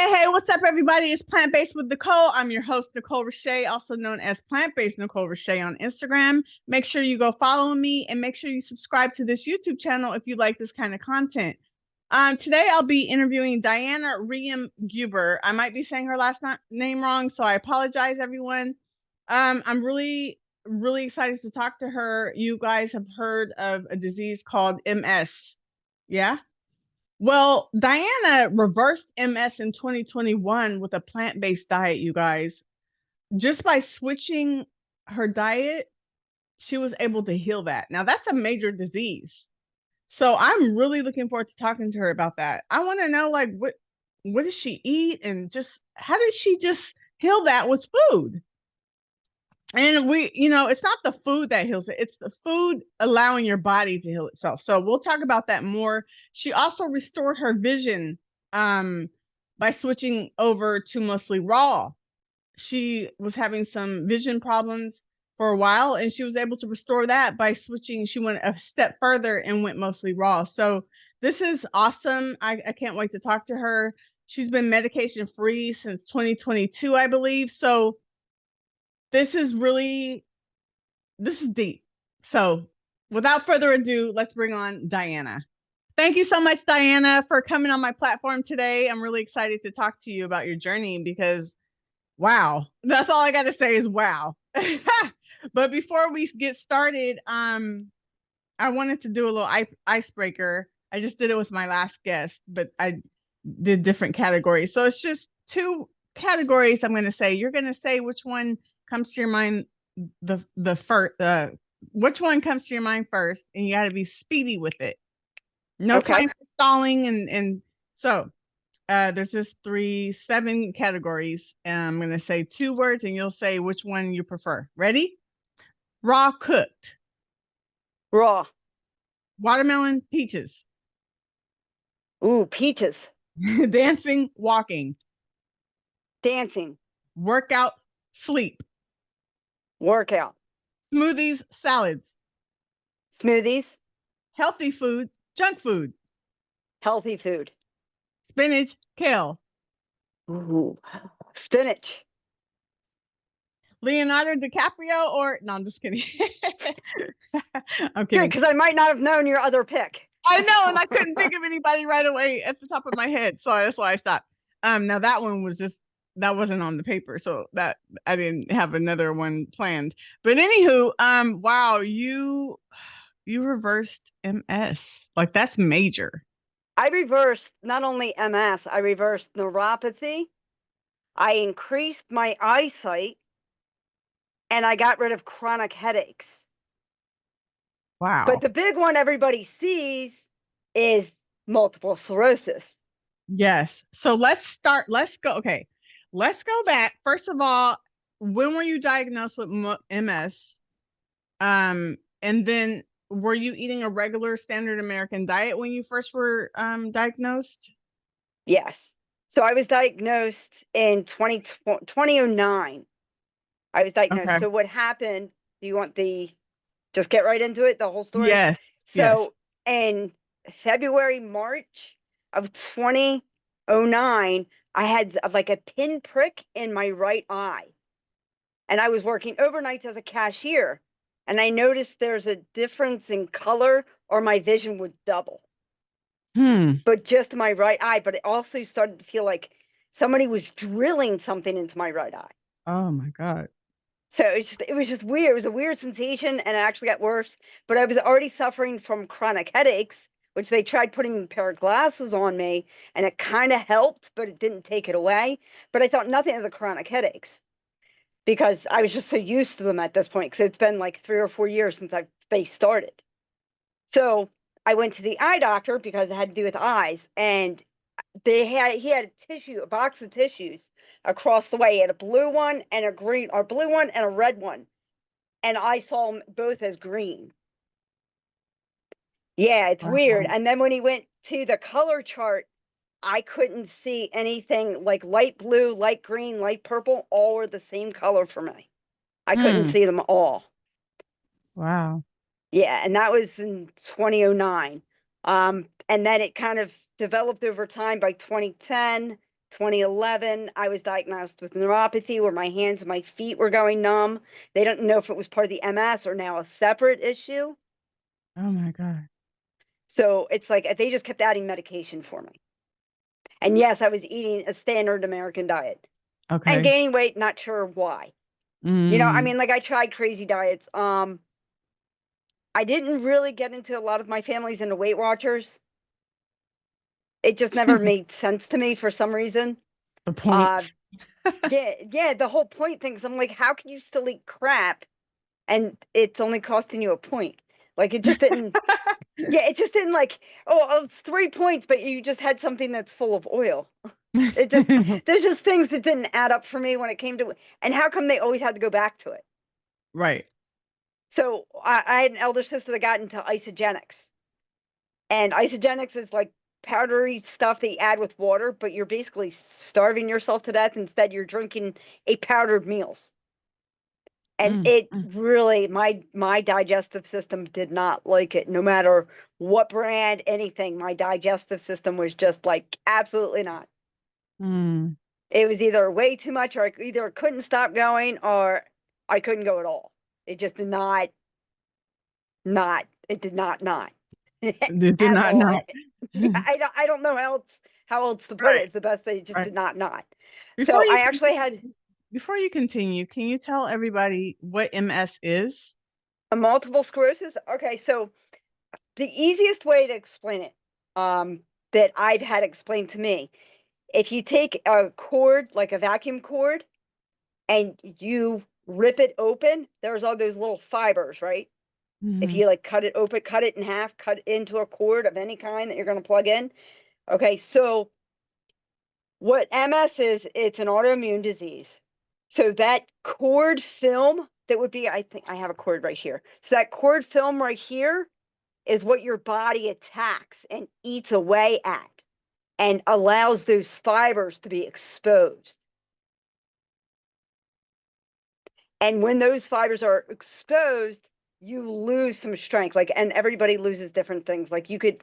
Hey, what's up, everybody? It's Plant Based with Nicole. I'm your host, Nicolershaeholiday, also known as Plant Based Nicolershaeholiday on Instagram. Make sure you go follow me and make sure you subscribe to this YouTube channel if you like this kind of content. Today, I'll be interviewing Diana Riem-Guber. I might be saying her last name wrong, so I apologize, everyone. I'm really excited to talk to her. You guys have heard of a disease called MS. Yeah? Well, Diana reversed MS in 2021 with a plant-based diet, you guys. Just by switching her diet, she was able to heal that. Now, that's a major disease. So I'm really looking forward to talking to her about that. I want to know, like, what does she eat, and just how did she just heal that with food? And it's not the food that heals it, it's the food allowing your body to heal itself. So we'll talk about that more. She also restored her vision by switching over to mostly raw. She was having some vision problems for a while, and she was able to restore that by switching. She went a step further and went mostly raw. So this is awesome. I can't wait to talk to her. She's been medication free since 2022, I believe. So this is deep. So without further ado, let's bring on Diana. Thank you so much, Diana, for coming on my platform today. I'm really excited to talk to you about your journey because, wow, that's all I got to say is wow. But before we get started, I wanted to do a little icebreaker. I just did it with my last guest, but I did different categories. So it's just two categories I'm going to say. You're going to say which one comes to your mind which one comes to your mind first, and you got to be speedy with it. No time for stalling, and so there's just 7 categories, and I'm going to say 2 words, and you'll say which one you prefer. Ready? Raw, cooked. Raw. Watermelon, peaches. Ooh, peaches. Dancing, walking. Dancing. Workout, sleep. Workout. Smoothies, salads. Smoothies. Healthy food, junk food. Healthy food. Spinach, kale. Ooh, spinach. Leonardo DiCaprio or no, I'm just kidding. I'm kidding. Because I might not have known your other pick. I know, and I couldn't think of anybody right away at the top of my head, so that's why I stopped. Now that one was just that wasn't on the paper, so that I didn't have another one planned. But anywho, wow, you reversed MS. Like, that's major. I reversed not only MS, I reversed neuropathy. I increased my eyesight, and I got rid of chronic headaches. Wow. But the big one everybody sees is multiple sclerosis. Yes. So let's go. Okay. Let's go back. First of all, when were you diagnosed with MS? And then were you eating a regular standard American diet when you first were diagnosed? Yes. So I was diagnosed in 2009. I was diagnosed. Okay. So what happened? Do you want just get right into it, the whole story? Yes. So in February, March of 2009, I had like a pinprick in my right eye. And I was working overnights as a cashier. And I noticed there's a difference in color, or my vision would double. But just my right eye. But it also started to feel like somebody was drilling something into my right eye. Oh my God. So it was just weird. It was a weird sensation, and it actually got worse. But I was already suffering from chronic headaches, which they tried putting a pair of glasses on me, and it kind of helped, but it didn't take it away. But I thought nothing of the chronic headaches because I was just so used to them at this point, because it's been like 3 or 4 years since they started. So I went to the eye doctor because it had to do with eyes, and he had a box of tissues across the way. He had a blue one and a green, or blue one and a red one, and I saw them both as green. Yeah, it's weird. And then when he went to the color chart, I couldn't see anything like light blue, light green, light purple. All were the same color for me. I couldn't see them all. Wow. Yeah, and that was in 2009. And then it kind of developed over time. By 2010, 2011, I was diagnosed with neuropathy where my hands and my feet were going numb. They don't know if it was part of the MS or now a separate issue. Oh my God. So it's like they just kept adding medication for me. And yes, I was eating a standard American diet and Okay. gaining weight, not sure why. I Mm. mean, like I tried crazy diets. I didn't really get into a lot of my family's into Weight Watchers. It just never made sense to me for some reason. The Uh, points. yeah, the whole point things. I'm like, how can you still eat crap and it's only costing you a point? Like it just didn't. Yeah, it just didn't like. Oh, it's 3 points, but you just had something that's full of oil. It just there's just things that didn't add up for me when it came to. And how come they always had to go back to it? Right. So I had an elder sister that got into isogenics, and isogenics is like powdery stuff that you add with water, but you're basically starving yourself to death. Instead, you're drinking a powdered meals. And Mm. it Mm. really, my digestive system did not like it. No matter what brand, anything, my digestive system was just like absolutely not. Mm. It was either way too much, or I either couldn't stop going, or I couldn't go at all. It just did not. It did not They did at not all. know. Yeah, I don't know how else to put it. Right. It's the best thing. It just Right. did not. Before So you I actually continue, had before you continue, can you tell everybody what MS is? a multiple sclerosis. Okay, so the easiest way to explain it, that I've had explained to me, if you take a cord, like a vacuum cord, and you rip it open, there's all those little fibers, right? If Hmm. you like cut it open, cut it in half, cut it into a cord of any kind that you're going to plug in. Okay, so what MS is, it's an autoimmune disease. So that cord film that would be, I think I have a cord right here. So that cord film right here is what your body attacks and eats away at and allows those fibers to be exposed. And when those fibers are exposed, you lose some strength. Like, and everybody loses different things. Like you could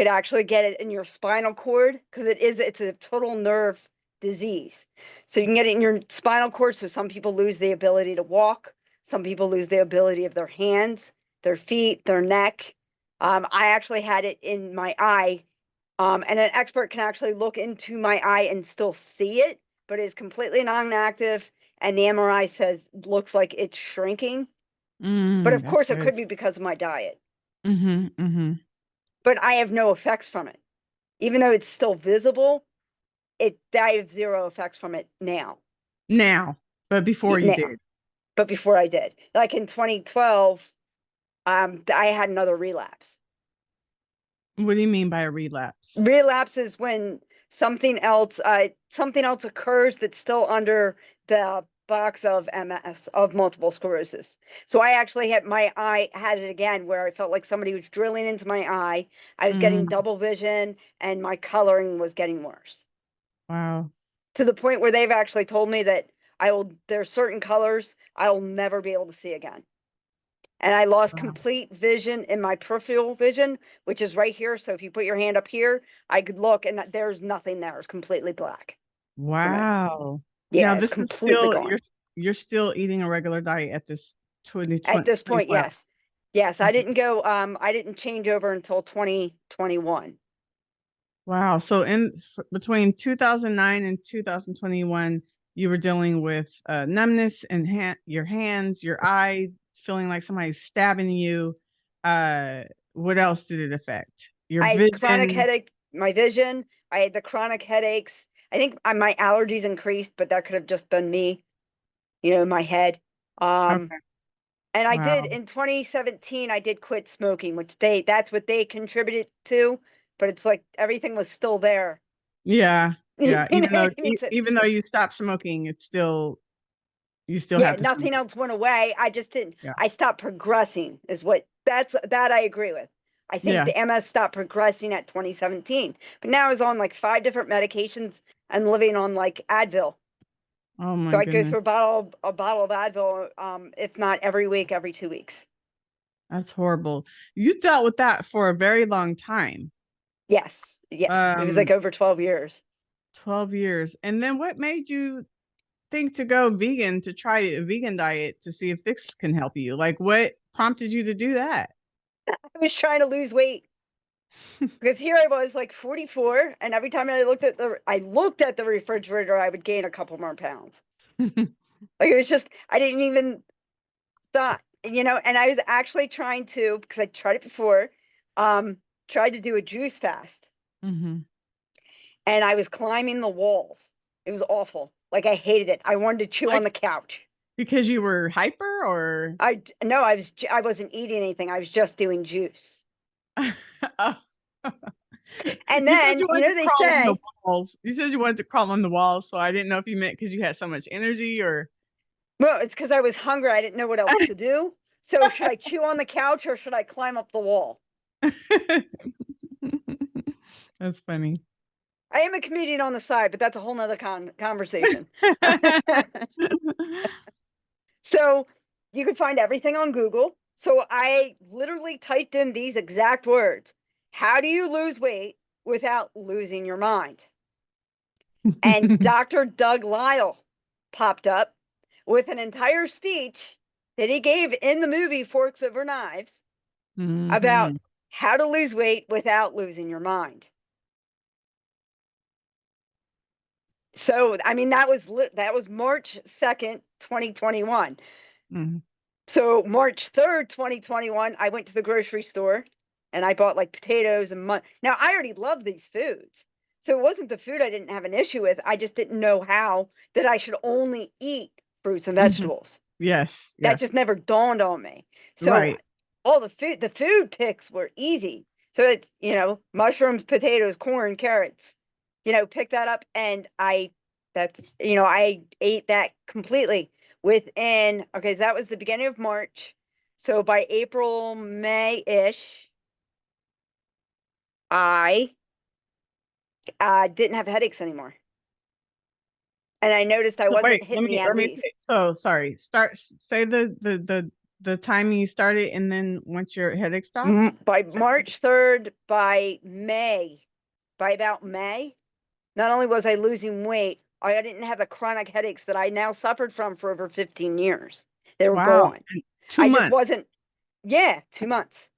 actually get it in your spinal cord because it's a total nerve disease. So you can get it in your spinal cord. So some people lose the ability to walk. Some people lose the ability of their hands, their feet, their neck. I actually had it in my eye, and an expert can actually look into my eye and still see it, but it's completely non-active. And the MRI says looks like it's shrinking. But Mm, of that's course, it good. could be because of my diet. Mm-hmm. Mm-hmm. But I have no effects from it, even though it's still visible. I have zero effects from it now. Now, but before you Now, did. but before I did, like in 2012, I had another relapse. What do you mean by a relapse? Relapse is when something else occurs that's still under the box of MS, of multiple sclerosis. So I actually had my eye had it again where I felt like somebody was drilling into my eye. I was getting Mm, double vision and my coloring was getting worse, wow. to the point where they've actually told me that there's certain colors I'll never be able to see again. And I lost Wow. complete vision in my peripheral vision, which is right here. So if you put your hand up here, I could look and there's nothing there. It's completely black for me. Wow. Now Yeah, it's this is completely still gone. you're still eating a regular diet at this At this point, 2012. yes. Yes, Okay. I didn't change over until 2021. Wow. So between 2009 and 2021, you were dealing with numbness in your hands, your eye, feeling like somebody's stabbing you. Uh, what else did it affect? Your I had chronic vision. headache, my vision, I had the chronic headaches. I think my allergies increased, but that could have just been me, in my head. Um, Okay. And I did Wow. in 2017, I did quit smoking, which that's what they contributed to, but it's like everything was still there. Yeah. You Yeah. know what I mean? So, Even though you stopped smoking, you still yeah, have the nothing symptoms. else went away. I just didn't, Yeah. I stopped progressing, is what that I agree with. I think Yeah. the MS stopped progressing at 2017, but now I was on like 5 different medications and living on like Advil. Oh So my I go goodness. through a bottle of Advil, if not every week, every 2 weeks. That's horrible. You dealt with that for a very long time. Yes, yes, it was like Um, over 12 years. 12 years. And then what made you think to go vegan, to try a vegan diet to see if this can help you? Like, what prompted you to do that? I was trying to lose weight because here I was like 44, and every time I looked at the refrigerator, I would gain a couple more pounds. Like it was just I didn't even thought, and I was actually trying to, because I tried it before, tried to do a juice fast, Hmm. and I was climbing the walls. It was awful. Like I hated it. I wanted to chew on Like, the couch. because you were hyper, or? No, I wasn't eating anything. I was just doing juice. Oh. And You said then, you wanted to they crawl on the say, walls. You said you wanted to crawl on the walls, so I didn't know if you meant because you had so much energy, or. well, it's because I was hungry. I didn't know what else to do. So should I chew on the couch or should I climb up the wall? That's funny. I am a comedian on the side, but that's a whole nother conversation. So you can find everything on Google. So I literally typed in these exact words. How do you lose weight without losing your mind? And Dr. Doug Lyle popped up with an entire speech that he gave in the movie Forks Over Knives about Hmm. how to lose weight without losing your mind. So, I mean, that was March 2nd, 2021. Hmm. So March 3rd, 2021, I went to the grocery store and I bought like potatoes and now I already love these foods. So it wasn't the food I didn't have an issue with. I just didn't know how that I should only eat fruits and Hmm. vegetables. Yes, That yes. just never dawned on me. So Right. all the food picks were easy. So it's, mushrooms, potatoes, corn, carrots, pick that up. And I ate that completely within, okay, so that was the beginning of March. So by April, May-ish, I didn't have headaches anymore. And I noticed I So wasn't wait, hitting the let ad me leave. so sorry. Say the time you started, and then once your headache stopped. By March 3rd, by about May, not only was I losing weight, I didn't have the chronic headaches that I now suffered from for over 15 years. They were Wow. gone. And two I just months. wasn't, yeah, 2 months.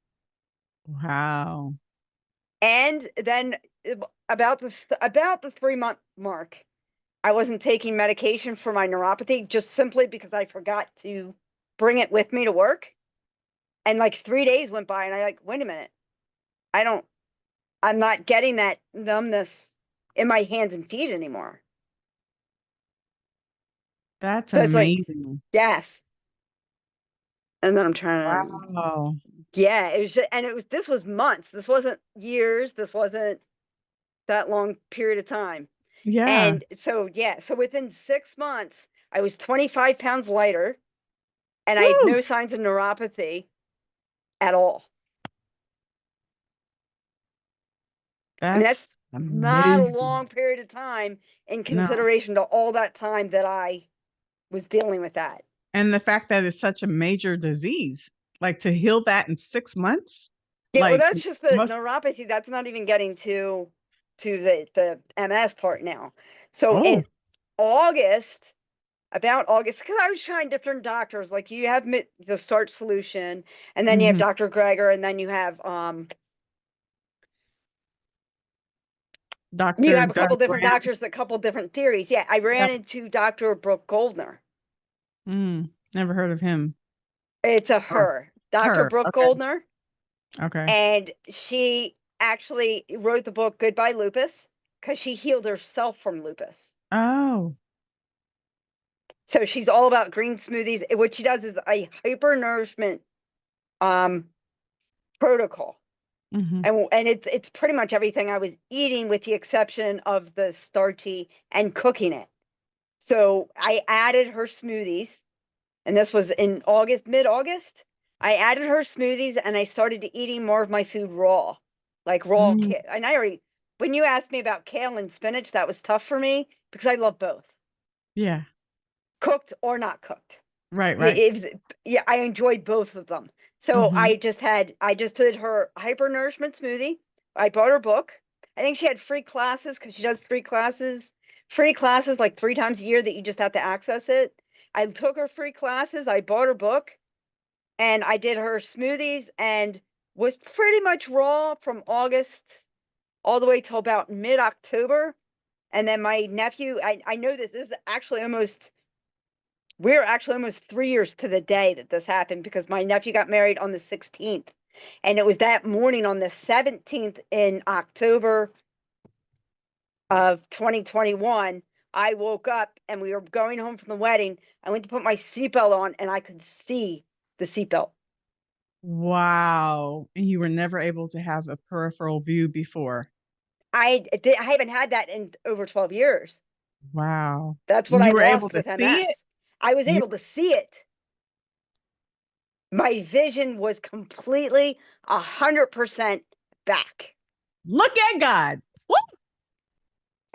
Wow. And then about the 3-month mark, I wasn't taking medication for my neuropathy just simply because I forgot to bring it with me to work. And like 3 days went by and I like, wait a minute. I don't, I'm not getting that numbness in my hands and feet anymore. That's So it's like, amazing. yes. And then I'm trying to, Wow. yeah, it was just, and this was months. This wasn't years. This wasn't that long period of time. Yeah. And so, yeah, so within 6 months, I was 25 pounds lighter and I had Woo! no signs of neuropathy at all. I mean, That's that's not a amazing. long period of time in No. consideration to all that time that I was dealing with that. And the fact that it's such a major disease, like to heal that in 6 months, Yeah, well, like that's just the most. neuropathy. That's not even getting to the MS part now. So in Oh. August, about August, because I was trying different doctors. Like you have the Start Solution, and then you have Hmm. Dr. Greger, and then you Dr. have a couple Doug different Grant. doctors that couple different theories. Yeah, I ran Yep. into Dr. Brooke Goldner. Never heard of him. It's a Or her, Dr. her. Brooke Okay. Goldner, Okay. and she actually wrote the book Goodbye Lupus because she healed herself from lupus. Oh. So she's all about green smoothies. What she does is a hyper nourishment um, protocol, Hmm. and it's pretty much everything I was eating with the exception of the starchy and cooking it. So I added her smoothies, and this was in August, mid-August. I added her smoothies, and I started eating more of my food raw, like raw Mm. kale. And I already, when you asked me about kale and spinach, that was tough for me because I love both, Yeah. cooked or not cooked. Right. Right. It was, yeah, I enjoyed both of them. So Hmm. I just did her hyper nourishment smoothie. I bought her book. I think she had free classes because she does free classes like 3 times a year that you just have to access it. I took her free classes. I bought her book and I did her smoothies and was pretty much raw from August all the way till about mid-October. And then my nephew, I know this is actually we're actually almost 3 years to the day that this happened because my nephew got married on the 16th. And it was that morning on the 17th in October of 2021. I woke up and we were going home from the wedding. I went to put my seatbelt on and I could see the seatbelt. Wow. And you were never able to have a peripheral view before. I haven't had that in over 12 years. Wow. That's what And I you were able lost to with see it? MS. I was You able to see it. My vision was completely 100% back. look at God. What?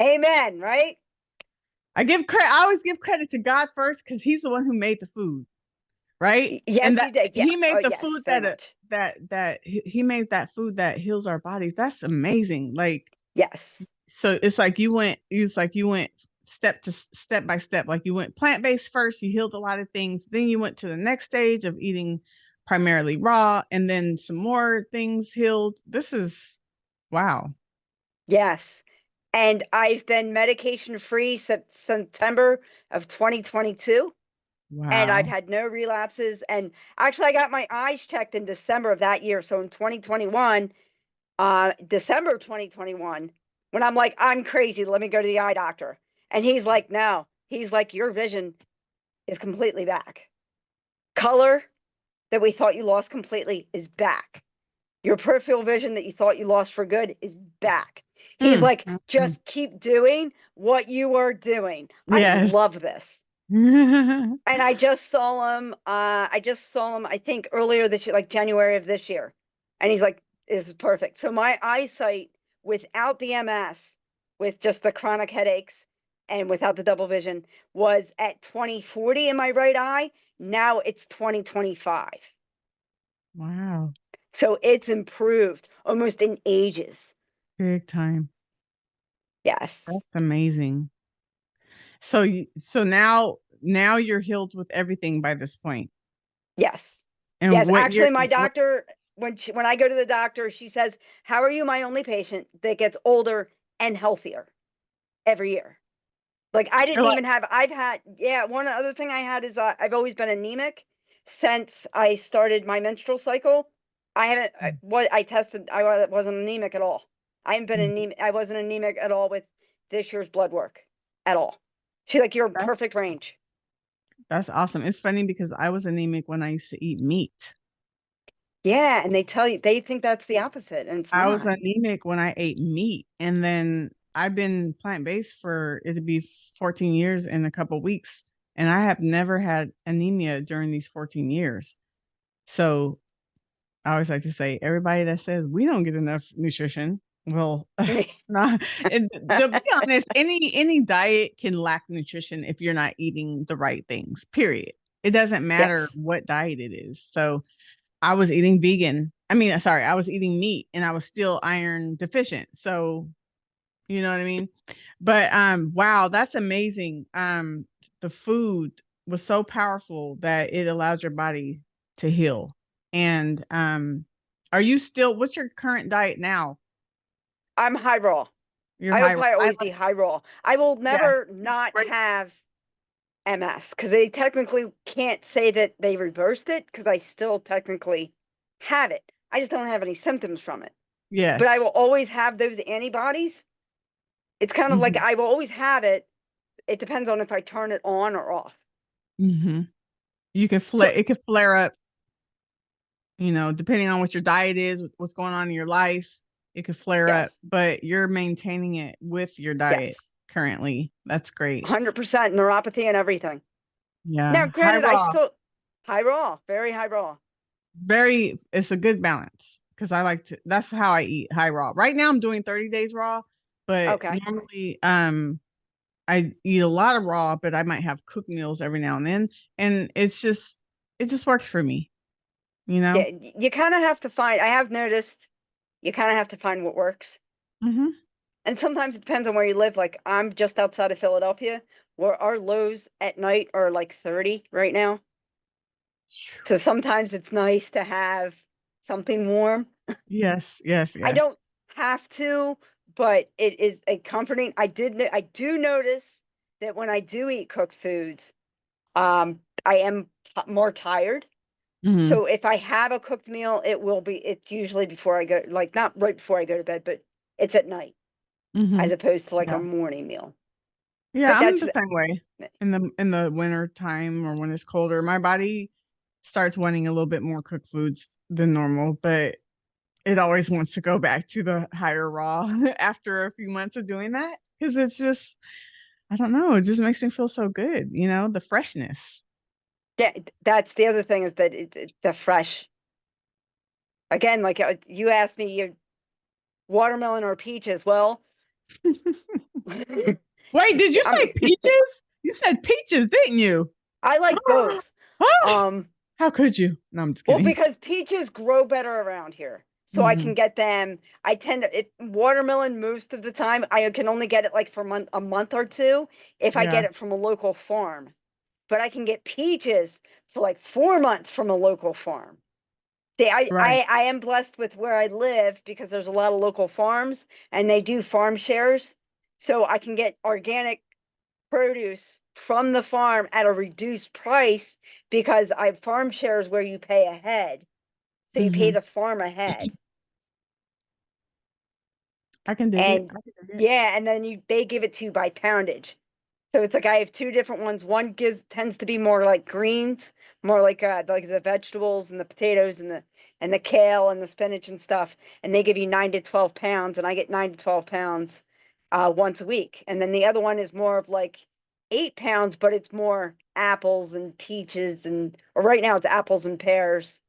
Amen, right? I give credit. I always give credit to God first because He's the one who made the food, right? Yes, And that he did. Yeah. He Oh, made the yes, food very much. that He made that food that heals our bodies. That's amazing. Like, Yes. so you went step by step. Like you went plant-based first, you healed a lot of things. Then you went to the next stage of eating primarily raw, and then some more things healed. This is wow. Yes. And I've been medication free since September of 2022. And I've Wow. had no relapses. And actually, I got my eyes checked in December of that year. So in 2021, December 2021, when I'm like, I'm crazy, let me go to the eye doctor. And he's like, no, he's like, your vision is completely back. Color that we thought you lost completely is back. Your peripheral vision that you thought you lost for good is back. He's Mm, like, mm, mm. just keep doing what you are doing. I Yes. love this. And I just saw him, I think earlier this year, like January of this year. And he's like, this is perfect. So my eyesight without the MS, with just the chronic headaches and without the double vision, was at 20/40 in my right eye. Now it's 20/25. Wow. So it's improved almost in ages. Big time. Yes. That's amazing. So now you're healed with everything by this point. Yes. And Yes. what you're Actually, my what doctor, when I go to the doctor, she says, "How are you my only patient that gets older and healthier every year?" Like I you're didn't like even have I've had yeah, one other thing I had is I've always been anemic since I started my menstrual cycle. I haven't what I tested wasn't anemic at all. I haven't been Mhm. anemic. I wasn't anemic at all with this year's blood work at all. She's like, you're in That- perfect range. that's awesome. It's funny because I was anemic when I used to eat meat. Yeah, and they tell you they think that's the opposite, and it's I was not. anemic when I ate meat, and then I've been plant-based for it'll be 14 years in a couple weeks, and I have never had anemia during these 14 years. So I always like to say, everybody that says we don't get enough nutrition, well, not, and to be honest, any diet can lack nutrition if you're not eating the right things, period. It doesn't matter Yes. what diet it is. So I was eating vegan. I mean, sorry, I was eating meat and I was still iron deficient. So, you know what I mean? But wow, that's amazing. The food was so powerful that it allows your body to heal. And are you still what's your current diet now? I'm high raw. Your I will high probably I always be like high raw. I will yeah, never not great. have MS because they technically can't say that they reversed it because I still technically have it. I just don't have any symptoms from it. But I Yes. will always have those antibodies. It's kind of like Hmm. I will always have it. It depends on if I turn it on or off. Hmm. You can So, flare it could flare up, depending on what your diet is, what's going on in your life, it could flare up, yes, but you're maintaining it with your diet yes, currently. That's great. 100% neuropathy and everything. Now, Yeah. High granted, I raw. still high raw, very high raw. It's a good balance because that's how I eat high raw. Right now I'm doing 30 days raw, but Okay. normally I eat a lot of raw, but I might have cooked meals every now and then. And it just works for me, you know? Yeah, you kind of have to find. I have noticed you kind of have to find what works. Hmm. And sometimes it depends on where you live. Like I'm just outside of Philadelphia, where our lows at night are like 30 right now. So sometimes it's nice to have something warm. Yes, yes, I yes. don't have to, but it is a comforting. I do notice that when I do eat cooked foods, I am more tired. Mm-hmm. So if I have a cooked meal, it's usually before I go, like not right before I go to bed, but it's at night Mm-hmm. as opposed to like a Yeah. morning meal. Yeah, But I'm that's the just, same way. In the winter time or when it's colder, my body starts wanting a little bit more cooked foods than normal, but it always wants to go back to the higher raw after a few months of doing that because it's just I don't know, it just makes me feel so good, the freshness. yeah, that's the other thing is that it's the fresh. Again, like you asked me, watermelon or peaches. Well, Wait, did you I'm say peaches? You said peaches, didn't you? I like both. Um, How could you? No, I'm just well, kidding. because peaches grow better around here. So I Hmm. can get them. I tend to watermelon most of the time. I can only get it like for a month or two if I Yeah, get it from a local farm. But I can get peaches for like 4 months from a local farm. See, right. I am blessed with where I live because there's a lot of local farms and they do farm shares. So I can get organic produce from the farm at a reduced price because I farm shares where you pay ahead. So you pay Hmm. the farm ahead. I can dig it. And I can dig it. yeah, and then they give it to you by poundage. So it's like I have two different ones. One tends to be more like greens, more like the vegetables and the potatoes and the kale and the spinach and stuff. And they give you 9 to 12 pounds, and I get 9 to 12 pounds once a week. And then the other one is more of like 8 pounds, but it's more apples and peaches or right now it's apples and pears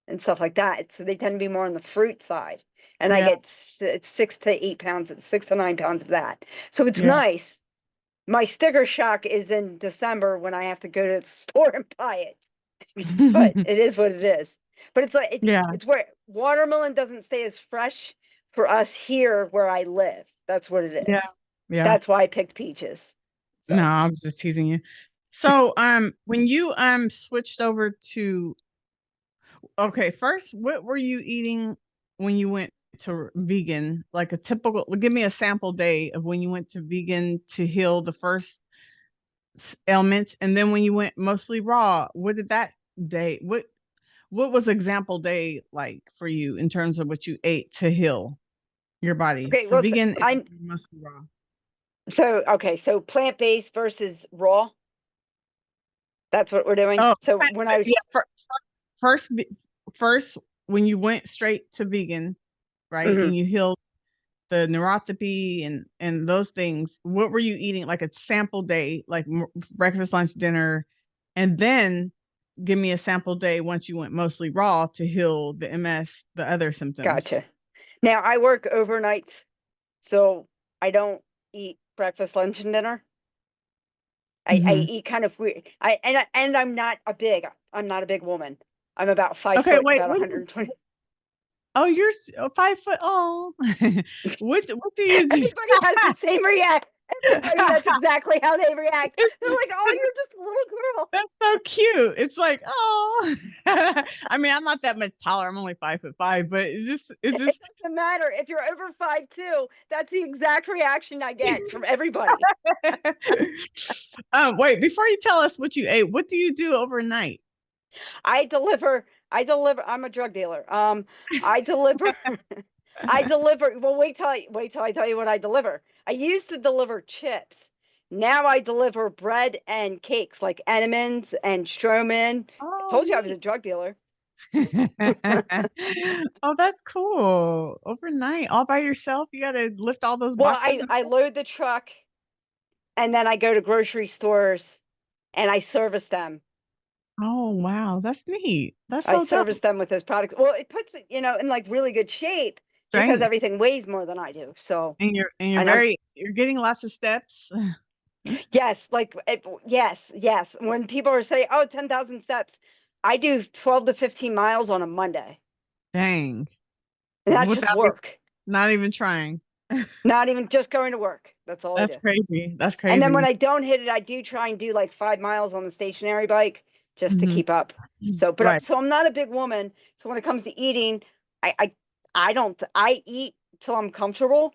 and stuff like that. So they tend to be more on the fruit side. And I Yeah, get 6 to 8 pounds, 6 to 9 pounds of that. So it's yeah, nice. My sticker shock is in December when I have to go to the store and buy it. But it is what it is. But it's like yeah, it's where watermelon doesn't stay as fresh for us here where I live. That's what it yeah, is. yeah. That's why I picked peaches. No, So I was just teasing you. So, when you switched over to okay, first, what were you eating when you went to vegan? Like a typical, give me a sample day of when you went to vegan to heal the first ailments, and then when you went mostly raw, what did that day? What was example day like for you in terms of what you ate to heal your body okay, for well vegan and I mostly raw? so plant-based versus raw. That's what we're doing. Oh, So when I yeah. was First, first, when you went straight to vegan, right, mhm, and you healed the neuropathy and those things, what were you eating? Like a sample day, like breakfast, lunch, dinner, and then give me a sample day once you went mostly raw to heal the MS, the other symptoms. gotcha. Now I work overnights, so I don't eat breakfast, lunch, and dinner. I Hmm. eat kind of weird. And I'm not a big woman. I'm about five Okay, foot, wait. about 120. Oh, you're 5 foot. Oh, what do you do? Everybody has the same react. Everybody, that's exactly how they react. They're like, "Oh, you're just a little girl." That's so cute. It's like, oh, I mean, I'm not that much taller. I'm only 5'5", but it's It just. doesn't matter if you're over 5'2". That's the exact reaction I get from everybody. Wait, before you tell us what you ate, what do you do overnight? I deliver. I deliver. I'm a drug dealer. I deliver. I deliver. Well, wait till I tell you what I deliver. I used to deliver chips. Now I deliver bread and cakes like Entenmann's and Stroman. I Oh, told you I was a neat. drug dealer. Oh, that's cool. Overnight, all by yourself. You got to lift all those Well, boxes. I load the truck and then I go to grocery stores and I service them. Oh, wow, that's neat. That's I so dope. service them with those products. Well, it puts me, in like really good shape because Strength, everything weighs more than I do. So, and and I'm you're getting lots of steps. yes, like yes, yes. When people are saying, "Oh, 10,000 steps," I do 12 to 15 miles on a Monday, Dang, and that's just without work. not even trying. Not even just going to work. That's all I That's do. crazy. That's And then when crazy. I don't hit it, I do try and do like 5 miles on the stationary bike just to Hmm. keep up. So, Right. so I'm not a big woman. So when it comes to eating, I, I, I don't, I eat till I'm comfortable,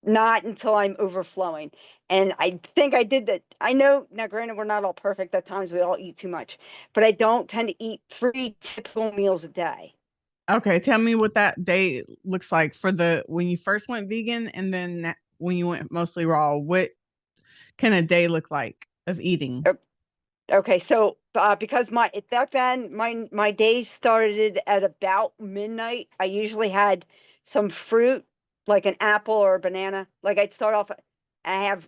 not until I'm overflowing. And I think I did that. I know now, granted, we're not all perfect. At times we all eat too much, but I don't tend to eat 3 typical meals a day. Okay, tell me what that day looks like for the when you first went vegan and then when you went mostly raw. What can a day look like of eating? Okay, so because my back then my days started at about midnight. I usually had some fruit, like an apple or a banana. Like I'd start off, I have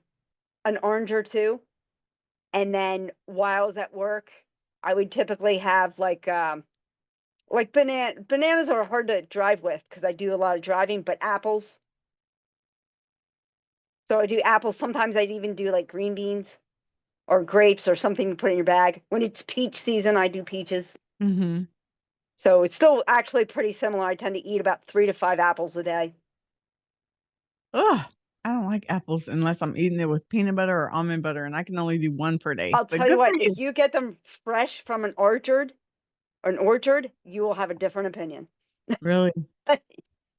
an orange or two, and then while I was at work, I would typically have like bananas are hard to drive with because I do a lot of driving, but apples. So I do apples. Sometimes I'd even do like green beans or grapes or something to put in your bag. When it's peach season, I do peaches. Hmm. So it's still actually pretty similar. I tend to eat about 3 to 5 apples a day. Ugh, I don't like apples unless I'm eating it with peanut butter or almond butter, and I can only do one per day. I'll But tell you good for what, you. if you get them fresh from an orchard, you will have a different opinion. Really?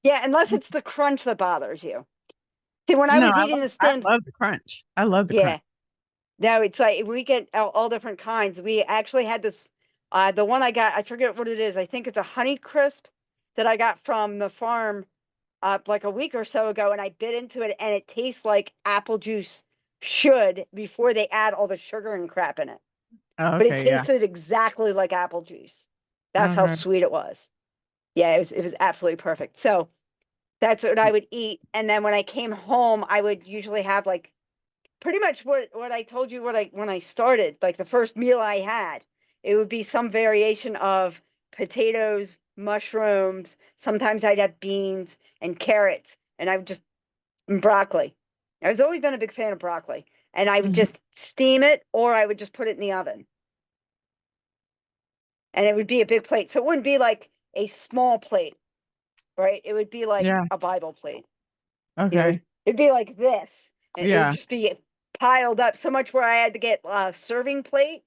Yeah, unless it's the crunch that bothers you. See, when I No, was eating the I stand, love the crunch. I love the crunch. yeah, no, it's like we get all different kinds. We actually had this, the one I got, I forget what it is. I think it's a Honey Crisp that I got from the farm like a week or so ago, and I bit into it, and it tastes like apple juice should before they add all the sugar and crap in it. Oh, But it okay, yeah. tasted exactly like apple juice. That's how Okay. sweet it was. Yeah, it was absolutely perfect. So that's what I would eat, and then when I came home, I would usually have like pretty much what I told you what I when I started, like the first meal I had, it would be some variation of potatoes, mushrooms. Sometimes I'd have beans and carrots, and I would just and broccoli. I've always been a big fan of broccoli, and I would Hmm. just steam it, or I would just put it in the oven, and it would be a big plate. So it wouldn't be like a small plate, right? It would be like Yeah. a Bible plate. Okay. It'd be like this, and it would Yeah. just be piled up so much where I had to get a serving plate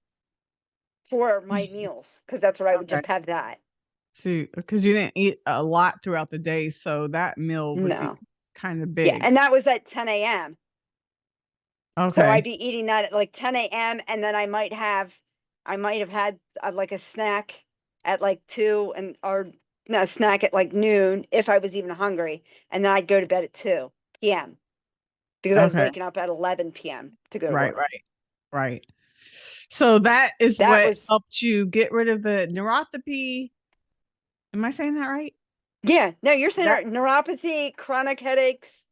for my meals because that's what I would Okay. just have that. See, because you didn't eat a lot throughout the day, so that meal would be No. kind of Yeah. big. And that was at 10 a.m. So I'd Okay. be eating that at like 10 a.m. and then I might have had like a snack at like 2 and or no, a snack at like noon if I was even hungry. And then I'd go to bed at 2 p.m. because I was Okay. waking up at 11 p.m. to go to Right, work. right, right. So that is That what was, helped you get rid of the neuropathy. Am I saying that right? yeah, no, you're saying That neuropathy, chronic headaches.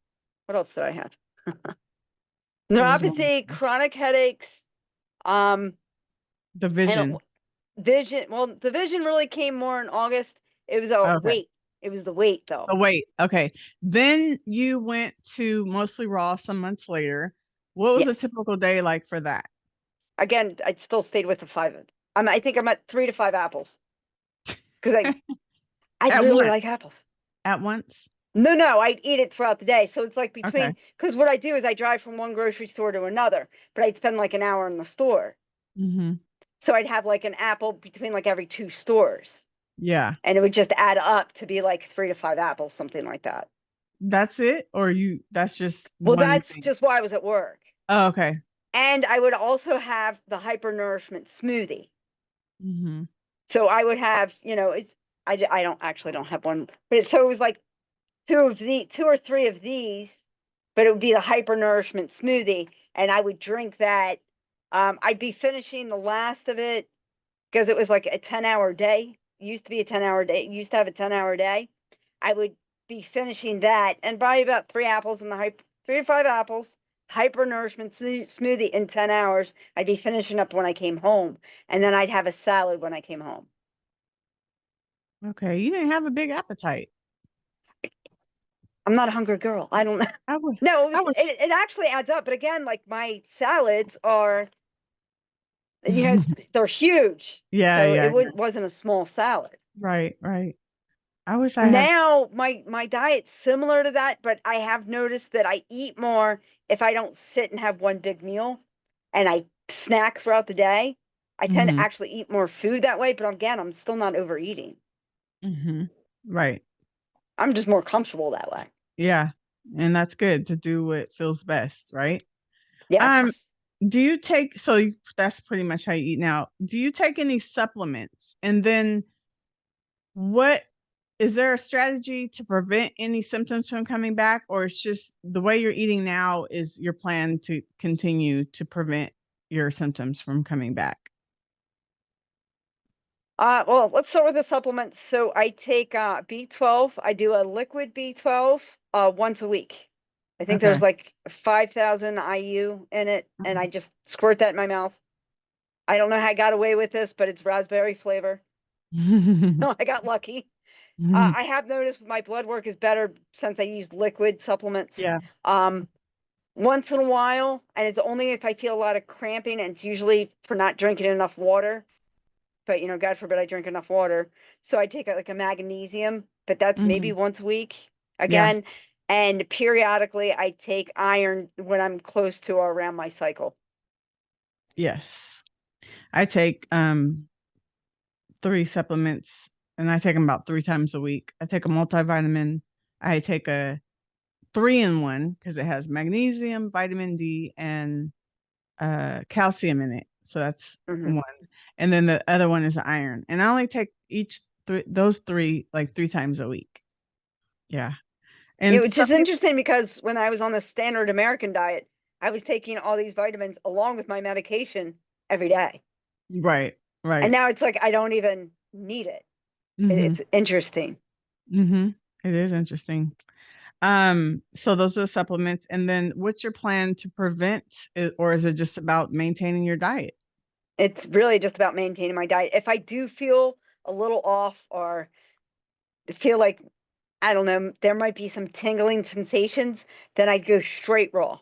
What else did I have? there was one. Neuropathy, chronic headaches, um, The and vision. vision. Well, the vision really came more in August. It was a Okay. weight. It was the weight though. Oh, wait. Okay. Then you went to mostly raw some months later. What was a Yes. typical day like for that? Again, I still stayed with the five. I think I'm at 3 to 5 apples because I At really once. like apples. At once? No, no, I eat it throughout the day. So it's like Okay. between because what I do is I drive from one grocery store to another, but I'd spend like an hour in the store. Hmm. So I'd have like an apple between like every two stores. Yeah. And it would just add up to be like 3 to 5 apples, something like that. That's it? Or that's just Well, one that's thing? just why I was at work. Oh, okay. And I would also have the hypernourishment smoothie. Hmm. So I would have, I don't actually don't have one, but so it was like two or three of these, but it would be the hypernourishment smoothie, and I would drink that. I'd be finishing the last of it because it was like a 10-hour day. It used to be a 10-hour day. It used to have a 10-hour day. I would be finishing that and probably about 3 apples in the 3 to 5 apples, hypernourishment smoothie in 10 hours. I'd be finishing up when I came home. And then I'd have a salad when I came home. Okay. You didn't have a big appetite. I'm not a hungry girl. I don't know. I was No, I was it actually adds up. But again, like my salads are, they're huge. Yeah, So it yeah, yeah. wasn't a small salad. Right, right. I wish I had. Now my diet's similar to that, but I have noticed that I eat more if I don't sit and have one big meal and I snack throughout the day. I tend to Hmm. actually eat more food that way, but again, I'm still not overeating. Hmm. Right. I'm just more comfortable that way. Yeah. And that's good to do what feels best, right? Um, Yes. do you take, so that's pretty much how you eat now. Do you take any supplements? And then what is there a strategy to prevent any symptoms from coming back, or it's just the way you're eating now is your plan to continue to prevent your symptoms from coming back? Well, let's start with the supplements. So I take B12. I do a liquid B12 once a week. I think Okay. there's like 5,000 IU in it, and I just squirt that in my mouth. I don't know how I got away with this, but it's raspberry flavor. So I got lucky. I have noticed my blood work is better since I use liquid supplements. Yeah. Um, Once in a while, and it's only if I feel a lot of cramping, and it's usually for not drinking enough water. But God forbid I drink enough water. So I take like a magnesium, but that's maybe Hmm. once a week Yeah. again. And periodically I take iron when I'm close to or around my cycle. Yes. I take 3 supplements and I take them about 3 times a week. I take a multivitamin. I take a 3-in-1 because it has magnesium, vitamin D, and calcium in it. So that's Hmm. one. And then the other one is iron. And I only take those three like 3 times a week. Yeah. And Which some is interesting because when I was on the standard American diet, I was taking all these vitamins along with my medication every day. right, And right. now it's like I don't even need it. Mhm. It's interesting. Mhm. It is interesting. So those are the supplements. And then what's your plan to prevent it, or is it just about maintaining your diet? It's really just about maintaining my diet. If I do feel a little off or feel like I don't know, there might be some tingling sensations, then I'd go straight raw.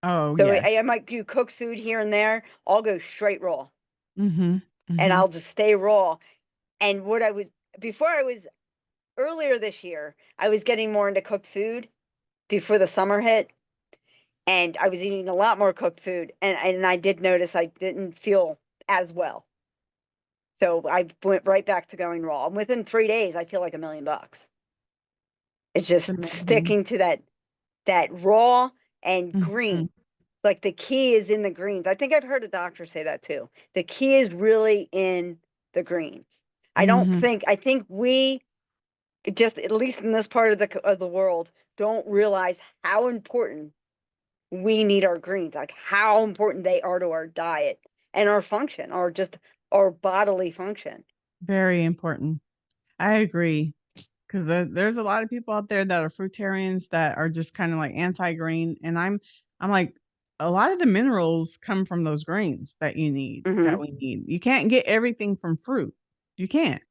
Oh, So yes. I might do cooked food here and there. I'll go straight raw Mhm. and Mhm. I'll just stay raw. And what I was before I was earlier this year, I was getting more into cooked food before the summer hit, and I was eating a lot more cooked food, and I did notice I didn't feel as well. So I went right back to going raw. And within 3 days, I feel like $1,000,000. It's It's just amazing. sticking to that raw and green. Mhm. Like the key is in the greens. I think I've heard a doctor say that too. The key is really in the greens. Mhm. I think we just, at least in this part of the world, don't realize how important we need our greens, like how important they are to our diet and our function, or just our bodily function. Very important. I agree. Because there's a lot of people out there that are fruitarians that are just kind of like anti-green, and I'm like, a lot of the minerals come from those greens that you need, that Hmm. we need. You can't get everything from fruit. You can't.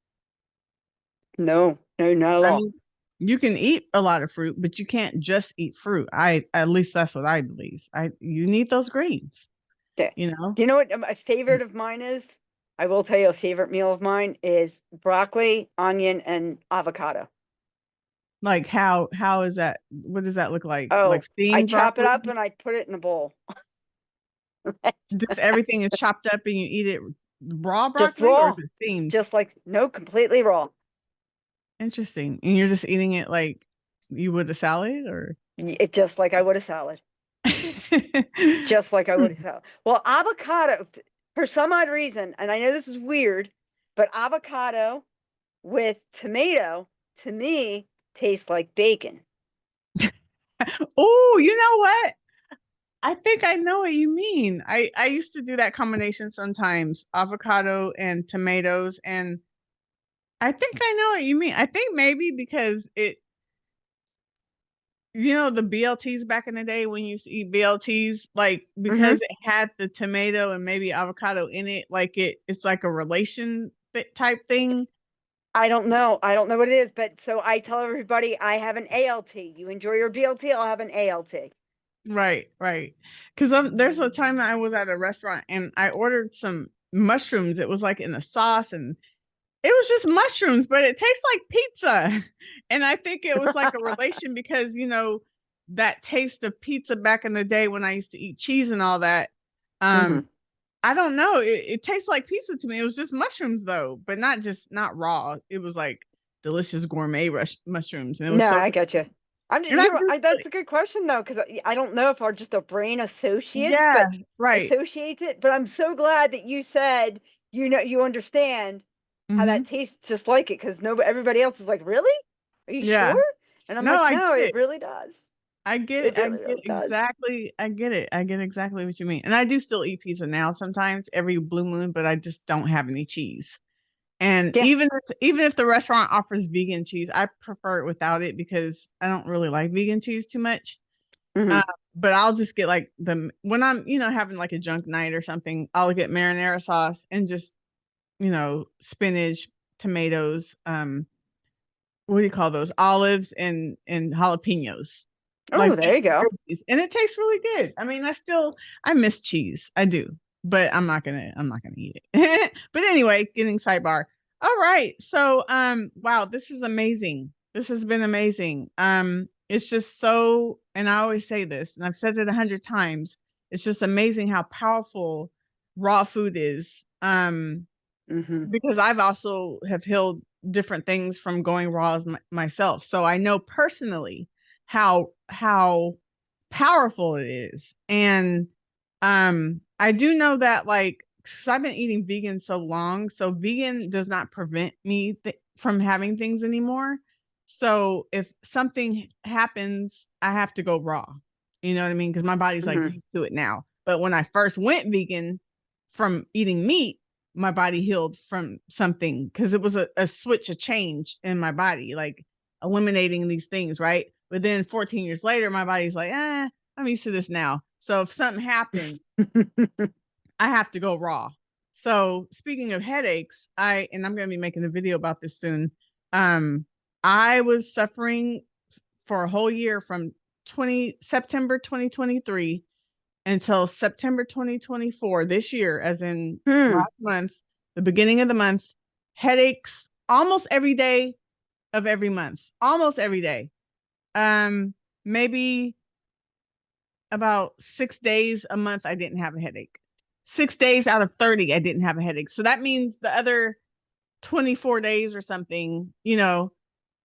No, no, not at I all. mean, you can eat a lot of fruit, but you can't just eat fruit. I At least that's what I believe. I You need those greens, Okay. you know? Do you know what a favorite of mine is? I will tell you a favorite meal of mine is broccoli, onion, and avocado. Like how is that? What does that look like? Like Oh, I steamed chop it broccoli? up and I put it in a bowl. Just everything is chopped up and you eat it raw Just broccoli, or is raw. it steamed? Just like, no, completely raw. Interesting. And you're just eating it like you would a salad, or? It just like I would a salad. Just like I would a salad. Well, avocado, for some odd reason, and I know this is weird, but avocado with tomato to me tastes like bacon. Oh, you know what? I think I know what you mean. I used to do that combination sometimes, avocado and tomatoes, and I think I know what you mean. I think maybe because the BLTs back in the day when you used to eat BLTs, like because Hmm. it had the tomato and maybe avocado in it, like it's like a relation type thing. I don't know. I don't know what it is, but so I tell everybody I have an ALT. You enjoy your BLT, I'll have an ALT. Right, right. Because there's a time I was at a restaurant and I ordered some mushrooms. It was like in a sauce, and It was just mushrooms, but it tastes like pizza. And I think it was like a relation because, that taste of pizza back in the day when I used to eat cheese and all that. Um, Hmm. I don't know. It tastes like pizza to me. It was just mushrooms though, but not raw. It was like delicious gourmet mushrooms, and it was No, so I good. got you. And I do That's a good question though, because I don't know if our just our brain associates, yeah, but right. associates it. But I'm so glad that you said you understand how Hmm. that tastes just like it, because nobody everybody else is like, really? Are you Yeah. sure? And I'm No, like, I no, get it it. really does. I get it. It I really, get really does. exactly. I get it. I get exactly what you mean. And I do still eat pizza now sometimes every blue moon, but I just don't have any cheese. And Yeah. even if the restaurant offers vegan cheese, I prefer it without it because I don't really like vegan cheese too much. Hmm. Uh, but I'll just get like when I'm, having like a junk night or something, I'll get marinara sauce and just, spinach, tomatoes, what do you call those? Olives and jalapenos. Like Oh, there you go. and it tastes really good. I mean, I miss cheese. I do. But I'm not gonna eat it. But anyway, getting sidebar. All right. So wow, this is amazing. This has been amazing. It's just so, and I always say this, and I've said it 100 times, it's just amazing how powerful raw food is. Hmm. Because I've also have healed different things from going raw as myself. So I know personally how powerful it is. And I do know that like cuz I've been eating vegan so long, so vegan does not prevent me from having things anymore. So if something happens, I have to go raw. You know what I mean? Cuz my body's like Hmm. used to it now. But when I first went vegan from eating meat, my body healed from something because it was a switch, a change in my body, like eliminating these things, right? But then 14 years later, my body's like, I'm used to this now. So if something happened, I have to go raw. So speaking of headaches, and I'm going to be making a video about this soon. Um, I was suffering for a whole year from 20 September 2023 until September 2024, this year, as in Hmm. last month, the beginning of the month, headaches almost every day of every month, almost every day. Maybe about 6 days a month, I didn't have a headache. 6 days out of 30, I didn't have a headache. So that means the other 24 days or something, I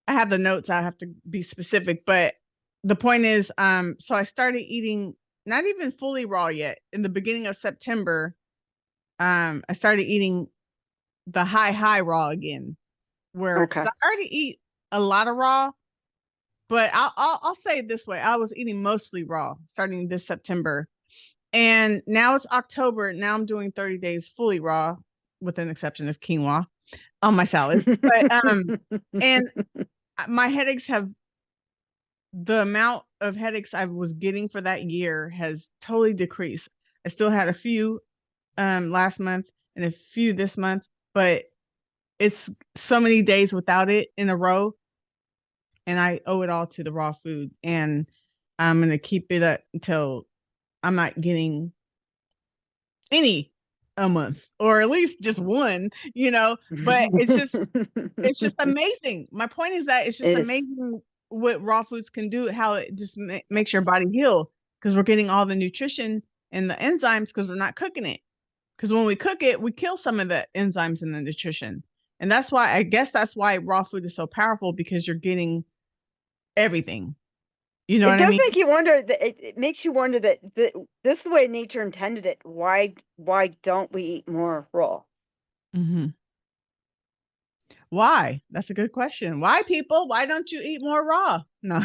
have the notes, I have to be specific, but the point is, so I started eating not even fully raw yet. In the beginning of September, I started eating the high raw again, where because Okay. I already eat a lot of raw, but I'll say it this way: I was eating mostly raw starting this September, and now it's October. Now I'm doing 30 days fully raw, with an exception of quinoa on my salad. But and my headaches have the amount of headaches I was getting for that year has totally decreased. I still had a few last month and a few this month, but it's so many days without it in a row, and I owe it all to the raw food. And I'm gonna keep it up until I'm not getting any a month, or at least just one, But it's just amazing. My point is that it's just It is. amazing what raw foods can do, how it just makes your body heal because we're getting all the nutrition and the enzymes because we're not cooking it. Because when we cook it, we kill some of the enzymes and the nutrition. And that's why, I guess that's why raw food is so powerful because you're getting everything. You know It what I does mean? make you wonder that it makes you wonder that this is the way nature intended it. Why don't we eat more raw? Hmm. Why? That's a good question. Why, people? Why don't you eat more raw? No.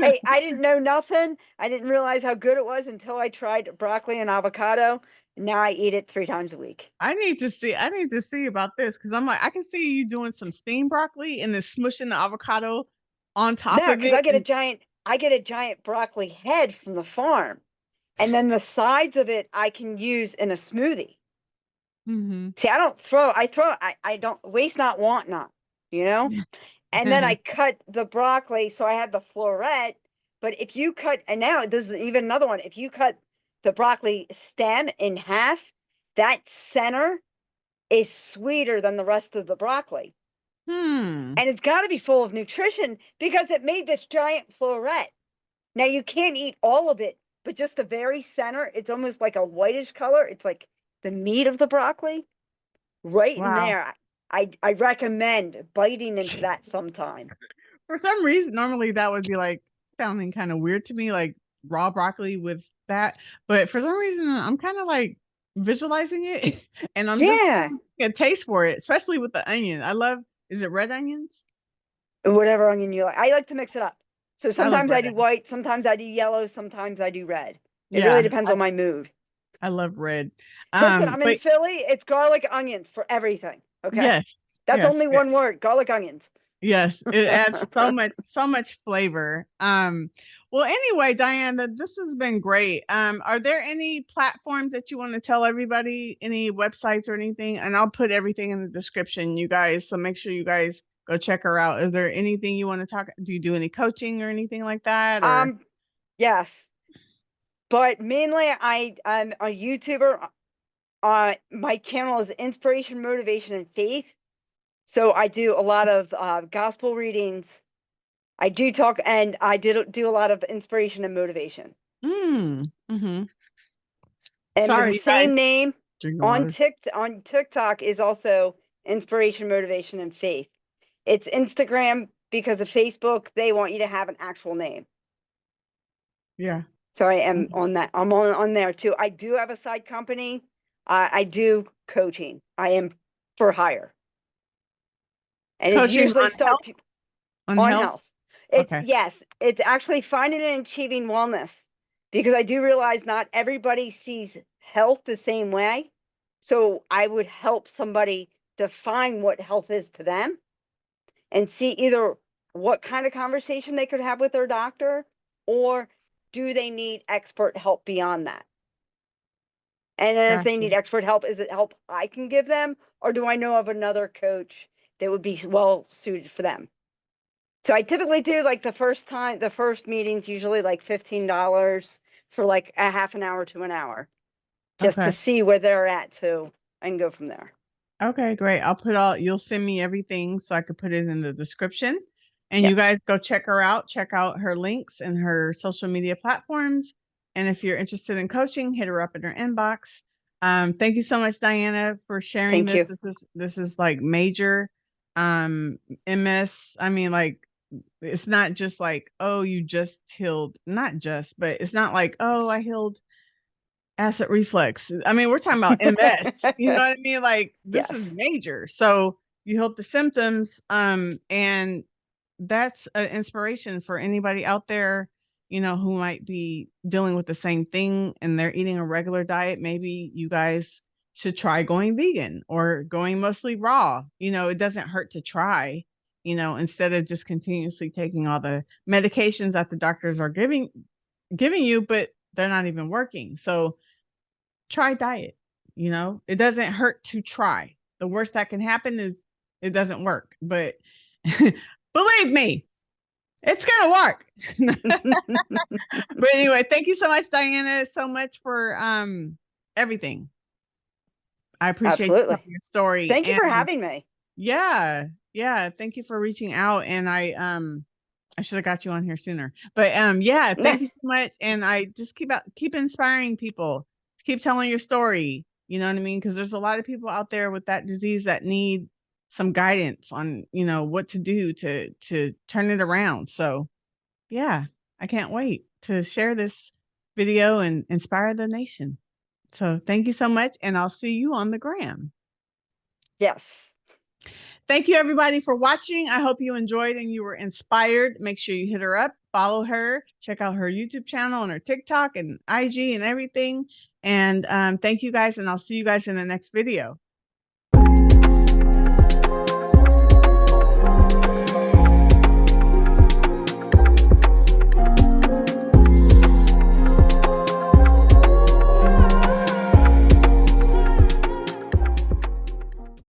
Hey, I didn't know nothing. I didn't realize how good it was until I tried broccoli and avocado. Now I eat it 3 times a week. I need to see about this because I'm like, I can see you doing some steamed broccoli and then smushing the avocado on top No, of because it. And I get a giant broccoli head from the farm, and then the sides of it I can use in a smoothie. Mhm. See, I don't waste not, want not, you know? And then I cut the broccoli, so I had the floret. But if you cut, and now this is even another one, if you cut the broccoli stem in half, that center is sweeter than the rest of the broccoli. Hmm. And it's got to be full of nutrition because it made this giant floret. Now you can't eat all of it, but just the very center, it's almost like a whitish color. It's like the meat of the broccoli right in Wow. there. I recommend biting into that sometime. For some reason, normally that would be like sounding kind of weird to me, like raw broccoli with that. But for some reason, I'm kind of like visualizing it and I'm just Yeah, getting a taste for it, especially with the onion. I love, is it red onions? whatever onion you like. I like to mix it up. So I love sometimes I red. do white, sometimes I do yellow, sometimes I do red. It really Yeah, depends on my mood. I love red. Listen, I'm in But Philly. It's garlic onions for everything. Okay. yes, That's yes, only one word, garlic onions. yes, it adds so much flavor. Well, anyway, Diana, this has been great. Are there any platforms that you want to tell everybody, any websites or anything? And I'll put everything in the description, you guys. So make sure you guys go check her out. Is there anything you want to talk? Do you do any coaching or anything like that? Or Yes, but mainly I'm a YouTuber. My channel is inspiration, motivation, and faith. So I do a lot of gospel readings. I do talk, and I did do a lot of inspiration and motivation. mm-hmm. And the Sorry, you guys, same name drinking on water. TikTok is also inspiration, motivation, and faith. It's Instagram because of Facebook. They want you to have an actual name. Yeah. So I am on that. I'm on there too. I do have a side company. I do coaching. I am for hire, and it Coaching usually on start health, people on on health. health. It's Okay. yes, it's actually finding and achieving wellness because I do realize not everybody sees health the same way. So I would help somebody define what health is to them and see either what kind of conversation they could have with their doctor or do they need expert help beyond that? And then if they Gotcha. need expert help, is it help I can give them or do I know of another coach that would be well suited for them? So I typically do like the first meeting's usually like $15 for like a half an hour to an hour just to Okay. see where they're at. So I can go from there. Okay, great. You'll send me everything so I could put it in the description. And you Yes. guys go check her out, check out her links and her social media platforms. And if you're interested in coaching, hit her up in her inbox. Thank you so much, Diana, for sharing Thank this. you. This is like major um MS. I mean, like it's not just like, oh, you just healed, not just, but it's not like, oh, I healed acid reflux. I mean, we're talking about MS. You know what I mean? Like this is Yes. major. So you help the symptoms, and that's an inspiration for anybody out there, who might be dealing with the same thing and they're eating a regular diet. Maybe you guys should try going vegan or going mostly raw. It doesn't hurt to try. Instead of just continuously taking all the medications that the doctors are giving you, but they're not even working. So try diet. It doesn't hurt to try. The worst that can happen is it doesn't work. But believe me, it's gonna work. But anyway, thank you so much, Diana, so much for everything. I appreciate you Absolutely. telling your story. Thank you for And having me. yeah, yeah, thank you for reaching out. And I should have got you on here sooner. But yeah, thank you so much. And I just keep inspiring people. Keep telling your story. You know what I mean? Because there's a lot of people out there with that disease that need some guidance on, what to do to turn it around. So yeah, I can't wait to share this video and inspire the nation. So thank you so much, and I'll see you on the gram. Yes. Thank you, everybody, for watching. I hope you enjoyed and you were inspired. Make sure you hit her up, follow her, check out her YouTube channel and her TikTok and IG and everything. And thank you guys, and I'll see you guys in the next video.